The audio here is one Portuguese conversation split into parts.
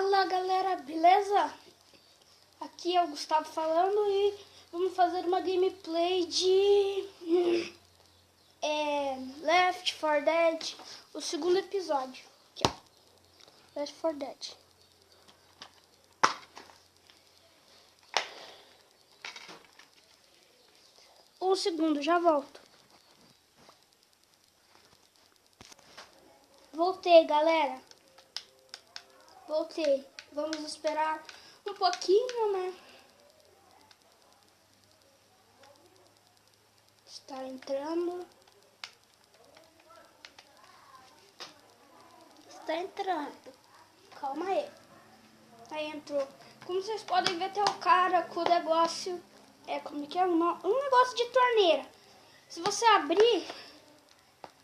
Fala galera, beleza? Aqui é o Gustavo falando e vamos fazer uma gameplay de Left 4 Dead, o segundo episódio. Aqui, ó. Left 4 Dead. Um segundo, já volto. Voltei, galera. Voltei. Vamos esperar um pouquinho, né? Está entrando. Está entrando. Calma aí. Aí entrou. Como vocês podem ver, tem o cara com o negócio. Como que é? Um negócio de torneira. Se você abrir,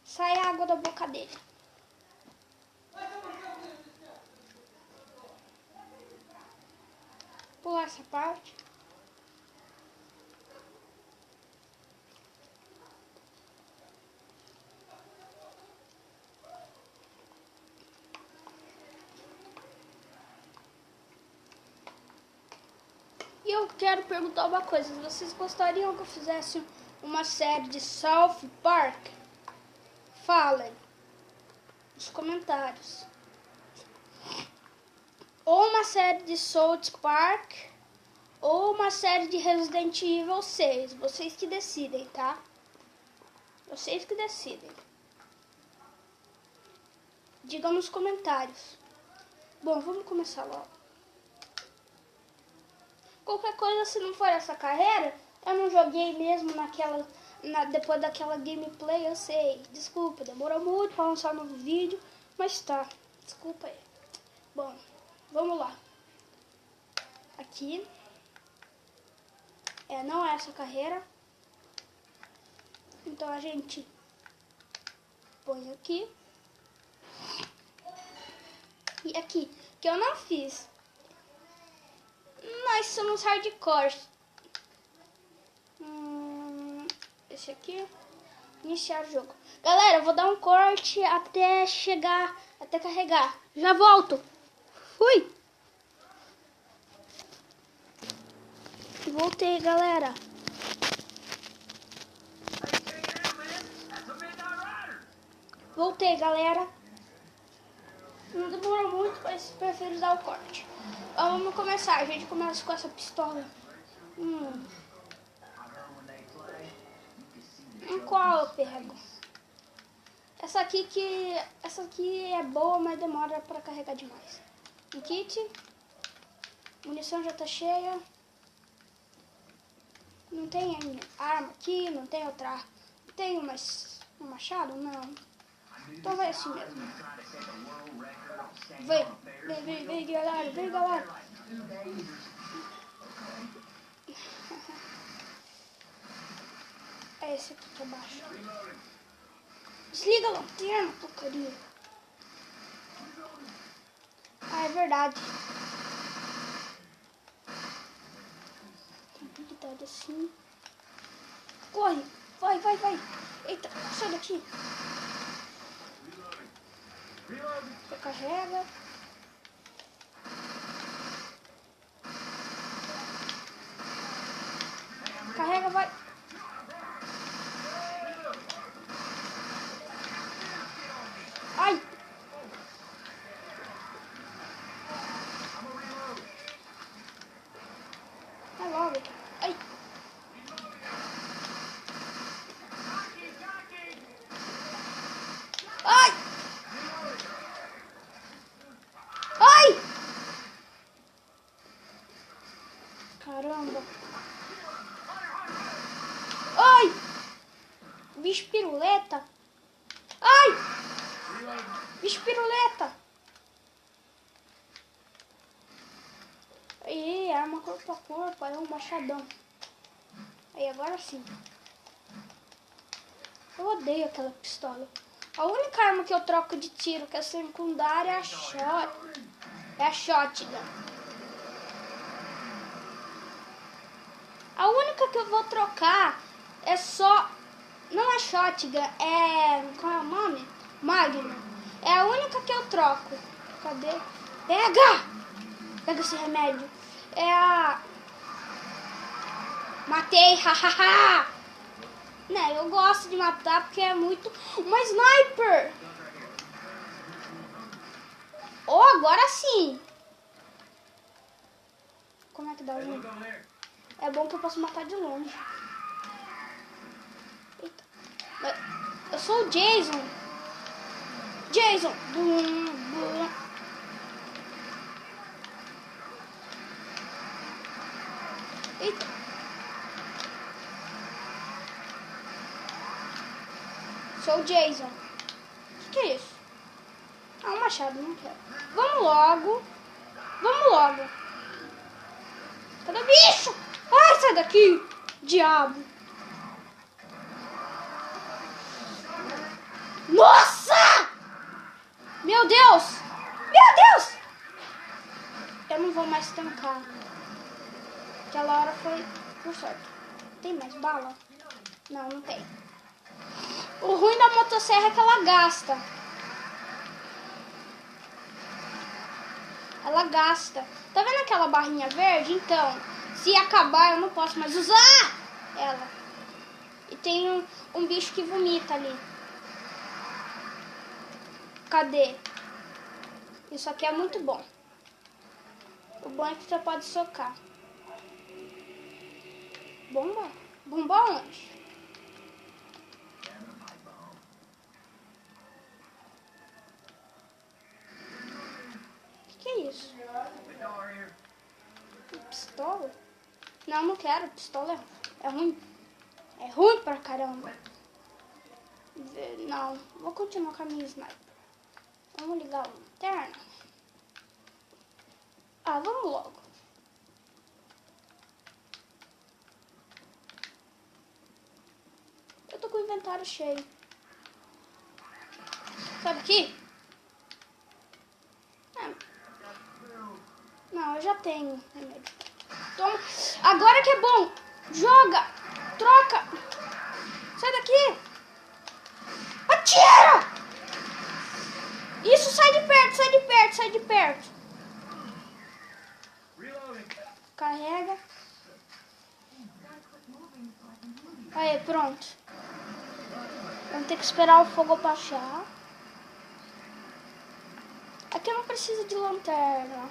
sai água da boca dele. Pular essa parte. E eu quero perguntar uma coisa. Vocês gostariam que eu fizesse uma série de South Park? Falem nos comentários. Ou uma série de South Park, ou uma série de Resident Evil 6. Vocês que decidem, tá? Vocês que decidem. Digam nos comentários. Bom, vamos começar logo. Qualquer coisa, se não for essa carreira, eu não joguei mesmo depois daquela gameplay, eu sei. Desculpa, demorou muito para lançar um novo vídeo, mas tá. Desculpa aí. Bom, vamos lá. Aqui. Não é essa carreira. Então a gente põe aqui. E aqui, que eu não fiz. Nós somos hardcore. Esse aqui. Iniciar o jogo. Galera, eu vou dar um corte até chegar, até carregar. Já volto. Fui. Voltei, galera. Voltei, galera. Não demorou muito, mas prefiro dar o corte. Vamos começar. A gente começa com essa pistola. Qual eu pego? Essa aqui é boa, mas demora pra carregar demais. Um kit. Munição já tá cheia. Não tem arma aqui, não tem outra. Tem um machado? Não. Então vai assim mesmo. Vem, galera, vem, galera. É esse aqui pra baixo. Desliga a lanterna, porcaria. Ah, é verdade. Habilidade assim. Corre, vai. Eita, sai daqui. Recarrega. Carrega, vai. Ai. Vai logo. Ai. Ai. Ai. Caramba. Ai. Bicho piruleta. Ai. Bicho piruleta. Aí, arma corpo a corpo, é um machadão. Aí, agora sim. Eu odeio aquela pistola. A única arma que eu troco de tiro, que é secundária, é a shotgun. A única que eu vou trocar é só... Não é shotgun, qual é o nome? Magnum. É a única que eu troco. Cadê? Pega! Pega esse remédio. É a... Matei, hahaha. Né, eu gosto de matar porque é muito... Uma sniper. Oh, agora sim. Como é que dá o nome? É bom que eu posso matar de longe. Eita. Eu sou o Jason. Jason. Bum, bum. Eita. Sou o Jason. O que é isso? Ah, um machado, não quero. Vamos logo. Vamos logo. Cadê o bicho? Ai, sai daqui, diabo. Nossa! Meu Deus! Meu Deus! Eu não vou mais tancar. Aquela hora foi por sorte. Tem mais bala? Não, não tem. O ruim da motosserra é que ela gasta. Ela gasta. Tá vendo aquela barrinha verde? Então, se acabar eu não posso mais usar ela. E tem um bicho que vomita ali. Cadê? Isso aqui é muito bom. O bom é que você pode socar. Bomba? Bomba onde? Que é isso? Pistola? Não, não quero. Pistola é ruim. É ruim pra caramba. Não, vou continuar com a minha sniper. Vamos ligar a lanterna. Ah, vamos logo. Eu tô com o inventário cheio. Sabe aqui? Não, eu já tenho remédio. Toma. Agora que é bom. Joga. Troca. Sai daqui. Atira. Isso, sai de perto, sai de perto, sai de perto. Carrega. Aí, pronto. Vamos ter que esperar o fogo baixar. Aqui eu não preciso de lanterna.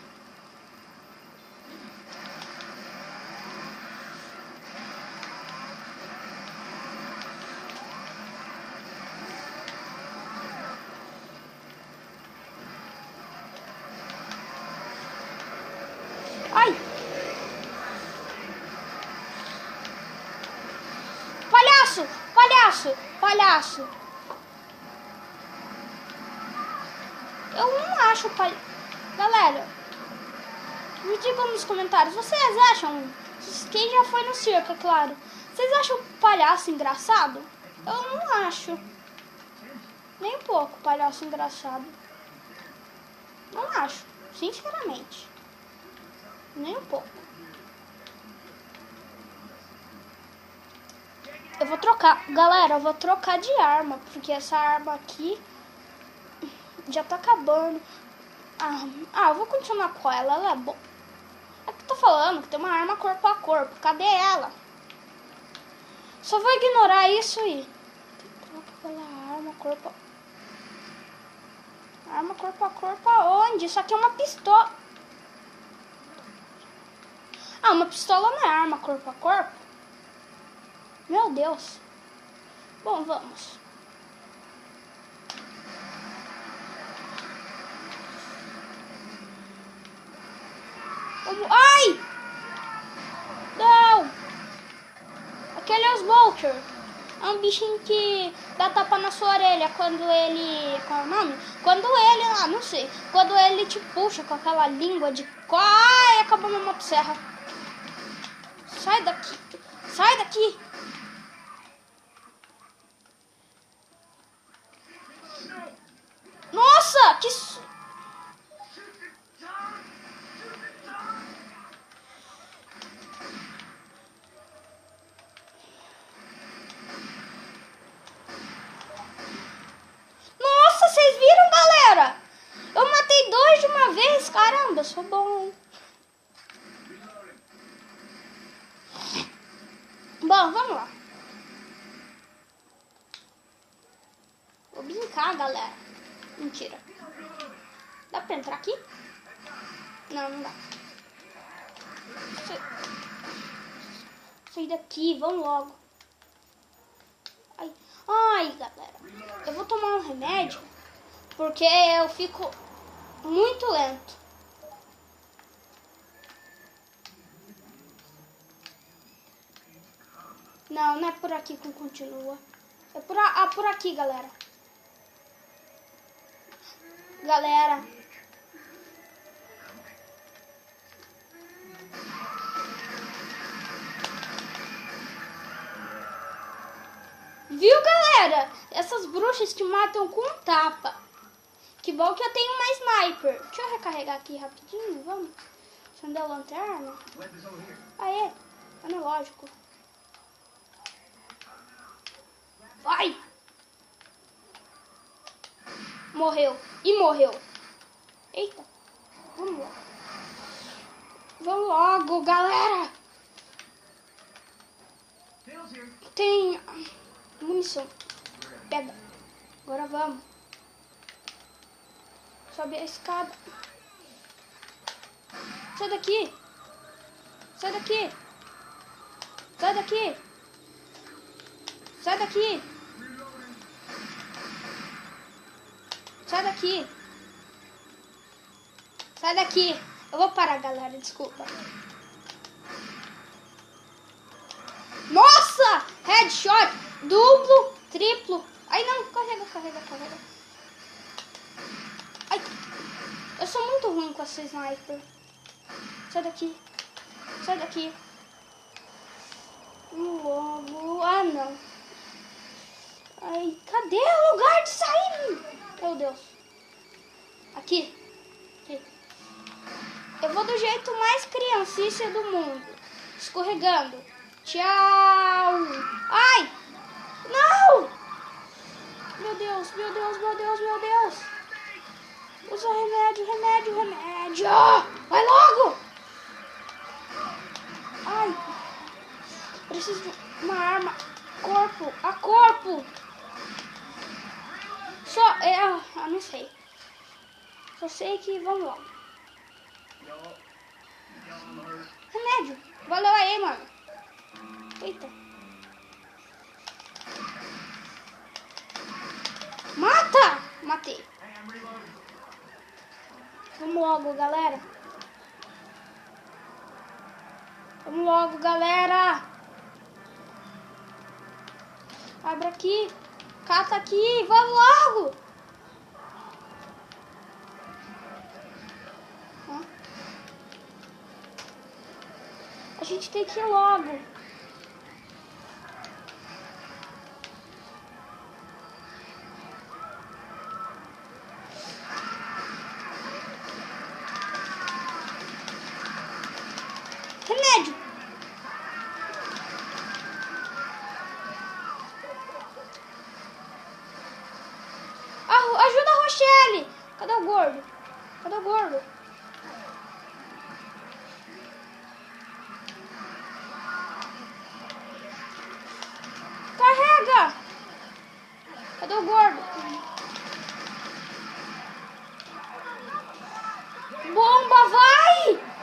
Ai! Palhaço! Palhaço! Palhaço! Eu não acho palhaço. Galera, me digam nos comentários, vocês acham, quem já foi no circo, é claro, vocês acham o palhaço engraçado? Eu não acho. Nem um pouco palhaço engraçado. Não acho, sinceramente. Nem um pouco. Eu vou trocar, galera, eu vou trocar de arma, porque essa arma aqui já tá acabando. Eu vou continuar com ela é boa. É que eu tô falando que tem uma arma corpo a corpo. Cadê ela? Só vou ignorar isso aí. Troca pela arma corpo a... Arma corpo a corpo aonde? Isso aqui é uma pistola. Uma pistola não é arma corpo a corpo? Meu Deus. Bom, vamos. Ai! Não! Aquele é o Smoker. É um bichinho que dá tapa na sua orelha quando ele... Qual é o nome? Quando ele... não sei. Quando ele te puxa com aquela língua de... Ai, acabou minha motosserra. Sai daqui. Sai daqui. Nossa, que... Nossa, vocês viram, galera? Eu matei dois de uma vez. Caramba, eu sou bom. Bom, vamos lá. Vou brincar, galera. Mentira. Dá pra entrar aqui? Não, não dá. Sai daqui, vamos logo. Ai, galera. Eu vou tomar um remédio porque eu fico muito lento. Não, não é por aqui que continua. É por aqui, galera. Galera. Viu, galera? Essas bruxas te matam com um tapa. Que bom que eu tenho uma sniper. Deixa eu recarregar aqui rapidinho, vamos. Acender a lanterna. Aê, analógico. Ai! Morreu. E morreu. Eita. Vamos lá. Vamos logo, galera. Tem munição. Pega. Agora vamos. Sobe a escada. Sai daqui. Sai daqui. Sai daqui. Sai daqui. Sai daqui. Sai daqui. Eu vou parar, galera. Desculpa. Nossa! Headshot. Duplo. Triplo. Ai, não. Carrega, carrega, carrega. Ai. Eu sou muito ruim com essa sniper. Sai daqui. Sai daqui. Logo. Ah, não. Ai, cadê o lugar de sair? Meu Deus. Aqui. Aqui. Eu vou do jeito mais criancice do mundo. Escorregando. Tchau. Ai. Não. Meu Deus, meu Deus, meu Deus, meu Deus. Usa remédio, remédio, remédio. Vai logo. Ai. Preciso de uma arma. Corpo. A corpo. Só. Não sei. Só sei que vamos lá. Remédio. Valeu aí, mano. Eita. Mata! Matei. Vamos logo, galera. Vamos logo, galera. Abre aqui. Cata aqui. Vamos logo. A gente tem que ir logo. Remédio. Ajuda a Rochelle. Cadê o gordo? Cadê o gordo? Carrega. Cadê o gordo? Bomba, vai!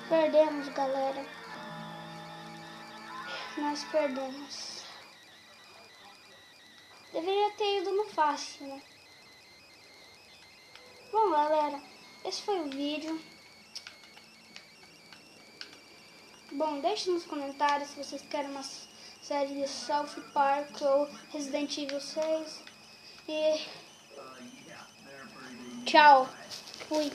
Perdemos, galera. Nós perdemos. Deveria ter ido no fácil, né? Bom, galera, esse foi o vídeo. Bom, deixe nos comentários se vocês querem uma série de South Park ou Resident Evil 6. E tchau. Fui.